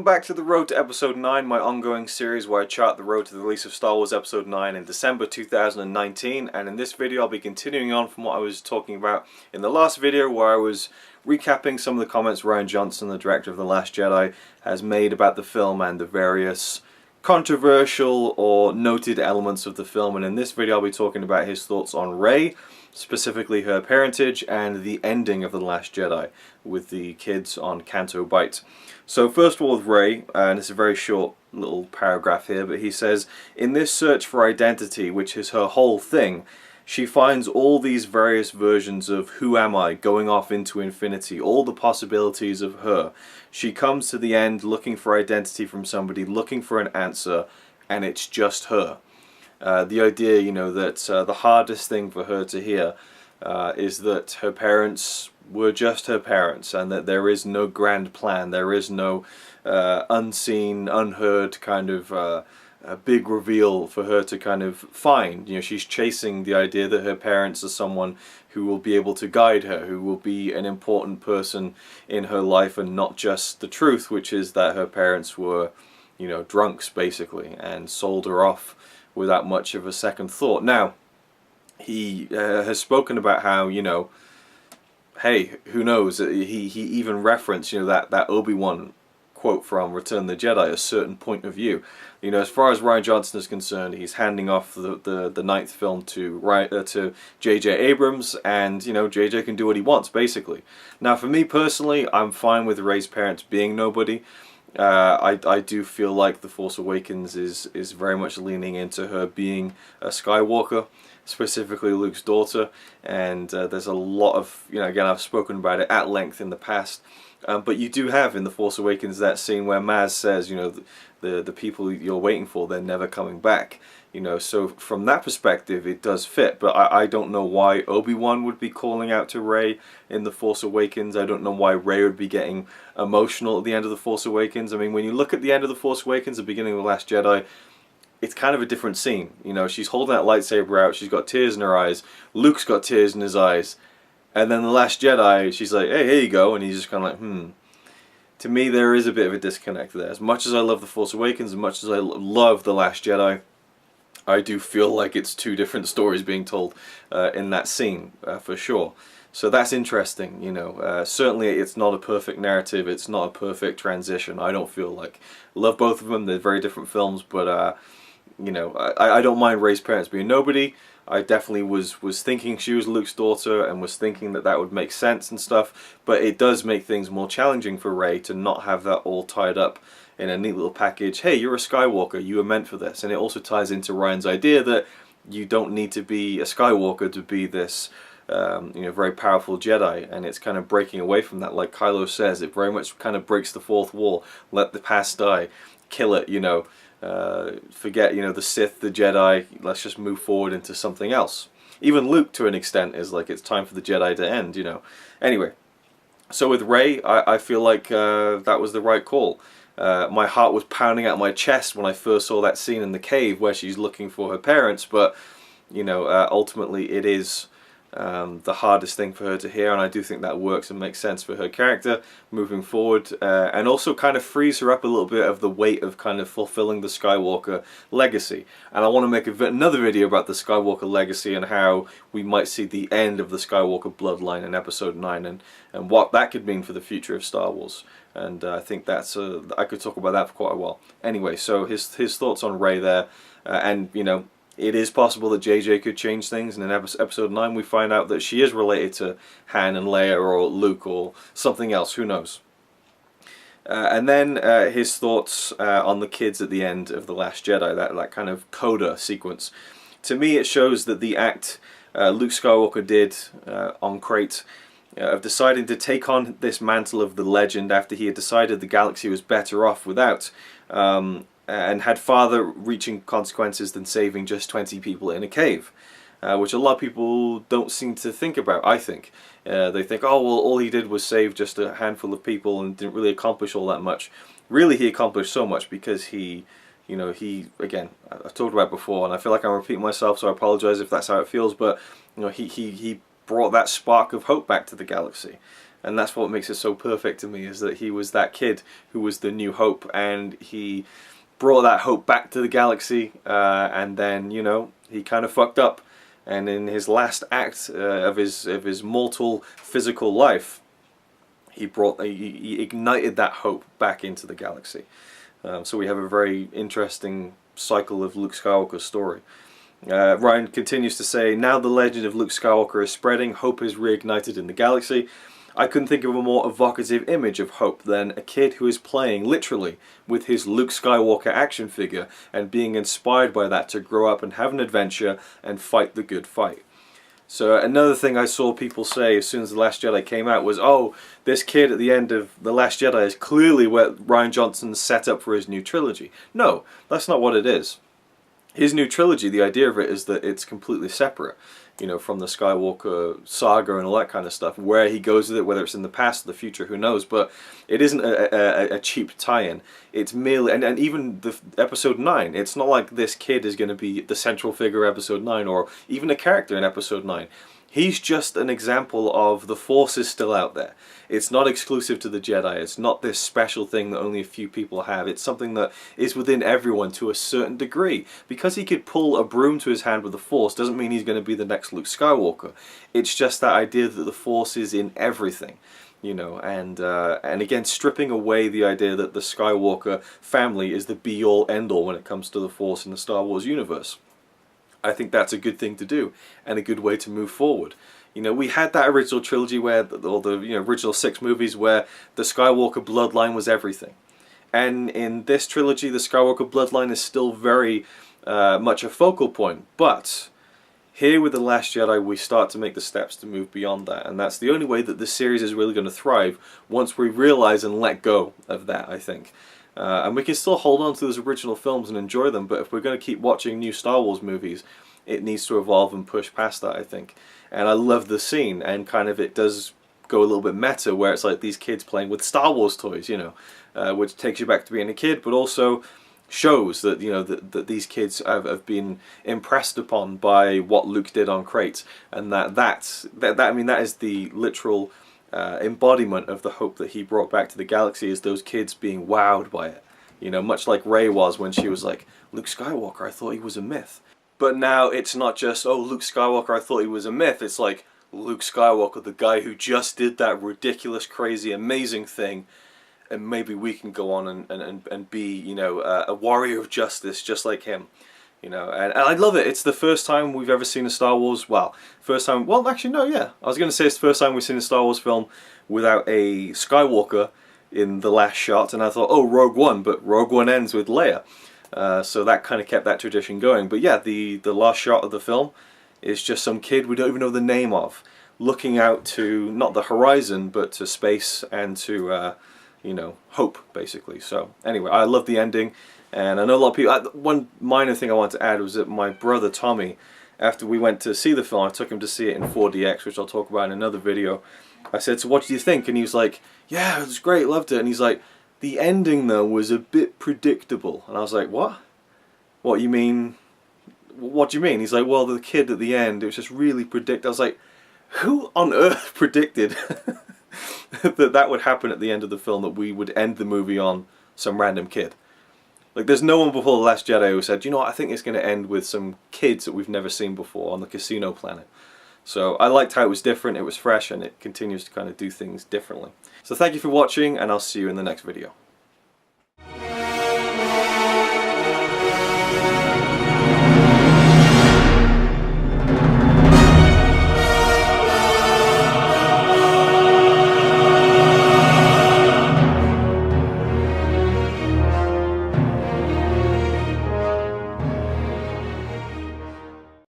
Welcome back to The Road to Episode 9, my ongoing series where I chart the road to the release of Star Wars Episode 9 in December 2019, and in this video I'll be continuing on from what I was talking about in the last video where I was recapping some of the comments Rian Johnson, the director of The Last Jedi, has made about the film and the various controversial or noted elements of the film, and in this video I'll be talking about his thoughts on Rey, specifically her parentage and the ending of The Last Jedi with the kids on Canto Bight. So first of all with Rey, and it's a very short little paragraph here, but he says, in this search for identity, which is her whole thing, she finds all these various versions of who am I going off into infinity, all the possibilities of her. She comes to the end looking for identity from somebody, looking for an answer, and it's just her. The idea, you know, that the hardest thing for her to hear is that her parents were just her parents, and that there is no grand plan, there is no unseen, unheard kind of a big reveal for her to kind of find. You know, she's chasing the idea that her parents are someone who will be able to guide her, who will be an important person in her life, and not just the truth, which is that her parents were, you know, drunks basically, and sold her off without much of a second thought. Now, he has spoken about how, you know, hey, who knows, he even referenced, you know, that Obi-Wan quote from Return of the Jedi, a certain point of view. You know, as far as Rian Johnson is concerned, he's handing off the ninth film to J.J. Abrams, and, you know, J.J. can do what he wants, basically. Now, for me personally, I'm fine with Rey's parents being nobody. I do feel like The Force Awakens is very much leaning into her being a Skywalker, specifically Luke's daughter, and there's a lot of, you know, again, I've spoken about it at length in the past, but you do have in The Force Awakens that scene where Maz says, you know, the people you're waiting for, they're never coming back, you know, so from that perspective it does fit, but I don't know why Obi-Wan would be calling out to Rey in The Force Awakens. I don't know why Rey would be getting emotional at the end of The Force Awakens. I mean, when you look at the end of The Force Awakens, the beginning of The Last Jedi, it's kind of a different scene. You know, she's holding that lightsaber out, she's got tears in her eyes, Luke's got tears in his eyes, and then The Last Jedi, she's like, hey, here you go, and he's just kind of like, To me, there is a bit of a disconnect there. As much as I love The Force Awakens, as much as I love The Last Jedi, I do feel like it's two different stories being told in that scene, for sure. So that's interesting, you know. Certainly it's not a perfect narrative, it's not a perfect transition, I don't feel like. Love both of them, they're very different films, but, you know, I don't mind Rey's parents being nobody. I definitely was thinking she was Luke's daughter and was thinking that that would make sense and stuff, but it does make things more challenging for Rey to not have that all tied up in a neat little package. Hey, you're a Skywalker, you were meant for this. And it also ties into Ryan's idea that you don't need to be a Skywalker to be this you know, very powerful Jedi, and it's kind of breaking away from that. Like Kylo says, it very much kind of breaks the fourth wall. Let the past die, kill it, you know, forget, you know, the Sith, the Jedi, let's just move forward into something else. Even Luke, to an extent, is like, it's time for the Jedi to end, you know. Anyway, so with Rey, I feel like that was the right call. My heart was pounding out my chest when I first saw that scene in the cave where she's looking for her parents, but, you know, ultimately it is the hardest thing for her to hear, and I do think that works and makes sense for her character moving forward, and also kind of frees her up a little bit of the weight of kind of fulfilling the Skywalker legacy. And I want to make another video about the Skywalker legacy and how we might see the end of the Skywalker bloodline in Episode 9 and what that could mean for the future of Star Wars. And I think that's I could talk about that for quite a while. Anyway, so his thoughts on Rey there, and, you know, it is possible that JJ could change things, and in Episode 9 we find out that she is related to Han and Leia or Luke or something else, who knows. And then his thoughts on the kids at the end of The Last Jedi, that kind of coda sequence. To me it shows that the act Luke Skywalker did on Crate of deciding to take on this mantle of the legend after he had decided the galaxy was better off without, and had farther-reaching consequences than saving just 20 people in a cave, which a lot of people don't seem to think about, I think. They think, oh, well, all he did was save just a handful of people and didn't really accomplish all that much. Really, he accomplished so much because he, you know, again, I've talked about it before, and I feel like I'm repeating myself, so I apologize if that's how it feels, but, you know, he brought that spark of hope back to the galaxy. And that's what makes it so perfect to me, is that he was that kid who was the new hope, and he brought that hope back to the galaxy, and then, you know, he kind of fucked up. And in his last act of his mortal physical life, he ignited that hope back into the galaxy. So we have a very interesting cycle of Luke Skywalker's story. Ryan continues to say, now the legend of Luke Skywalker is spreading, hope is reignited in the galaxy. I couldn't think of a more evocative image of hope than a kid who is playing, literally, with his Luke Skywalker action figure and being inspired by that to grow up and have an adventure and fight the good fight. So another thing I saw people say as soon as The Last Jedi came out was, oh, this kid at the end of The Last Jedi is clearly what Rian Johnson set up for his new trilogy. No, that's not what it is. His new trilogy, the idea of it is that it's completely separate, you know, from the Skywalker saga and all that kind of stuff. Where he goes with it, whether it's in the past or the future, who knows, but it isn't a cheap tie-in. It's merely, and even the episode 9, it's not like this kid is going to be the central figure of episode 9, or even a character in episode 9. He's just an example of the Force is still out there. It's not exclusive to the Jedi. It's not this special thing that only a few people have. It's something that is within everyone to a certain degree. Because he could pull a broom to his hand with the Force doesn't mean he's going to be the next Luke Skywalker. It's just that idea that the Force is in everything. You know, and again, stripping away the idea that the Skywalker family is the be-all, end-all when it comes to the Force in the Star Wars universe. I think that's a good thing to do, and a good way to move forward. You know, we had that original trilogy where, or the original 6 movies where the Skywalker bloodline was everything. And in this trilogy, the Skywalker bloodline is still very much a focal point. But here with The Last Jedi, we start to make the steps to move beyond that. And that's the only way that this series is really going to thrive, once we realize and let go of that, I think. And we can still hold on to those original films and enjoy them, but if we're going to keep watching new Star Wars movies, it needs to evolve and push past that, I think. And I love the scene, and kind of it does go a little bit meta, where it's like these kids playing with Star Wars toys, you know, which takes you back to being a kid, but also shows that, you know, that these kids have been impressed upon by what Luke did on Crate, and that I mean, that is the literal embodiment of the hope that he brought back to the galaxy, is those kids being wowed by it. You know, much like Rey was when she was like, Luke Skywalker, I thought he was a myth. But now it's not just, oh, Luke Skywalker, I thought he was a myth. It's like, Luke Skywalker, the guy who just did that ridiculous, crazy, amazing thing, and maybe we can go on and be, you know, a warrior of justice just like him. You know, and I love it. It's the first time we've ever seen a Star Wars, well, actually no, yeah. I was going to say it's the first time we've seen a Star Wars film without a Skywalker in the last shot, and I thought, oh, Rogue One, but Rogue One ends with Leia. So that kind of kept that tradition going. But yeah, the last shot of the film is just some kid we don't even know the name of, looking out to, not the horizon, but to space and to, you know, hope, basically. So anyway, I love the ending. And I know a lot of people, one minor thing I want to add was that my brother Tommy, after we went to see the film, I took him to see it in 4DX, which I'll talk about in another video. I said, so what do you think? And he was like, yeah, it was great, loved it. And he's like, the ending though was a bit predictable. And I was like, what? What you mean? What do you mean? He's like, well, the kid at the end, it was just really predictable. I was like, who on earth predicted that would happen at the end of the film, that we would end the movie on some random kid? Like, there's no one before The Last Jedi who said, you know what, I think it's going to end with some kids that we've never seen before on the casino planet. So I liked how it was different, it was fresh, and it continues to kind of do things differently. So thank you for watching, and I'll see you in the next video.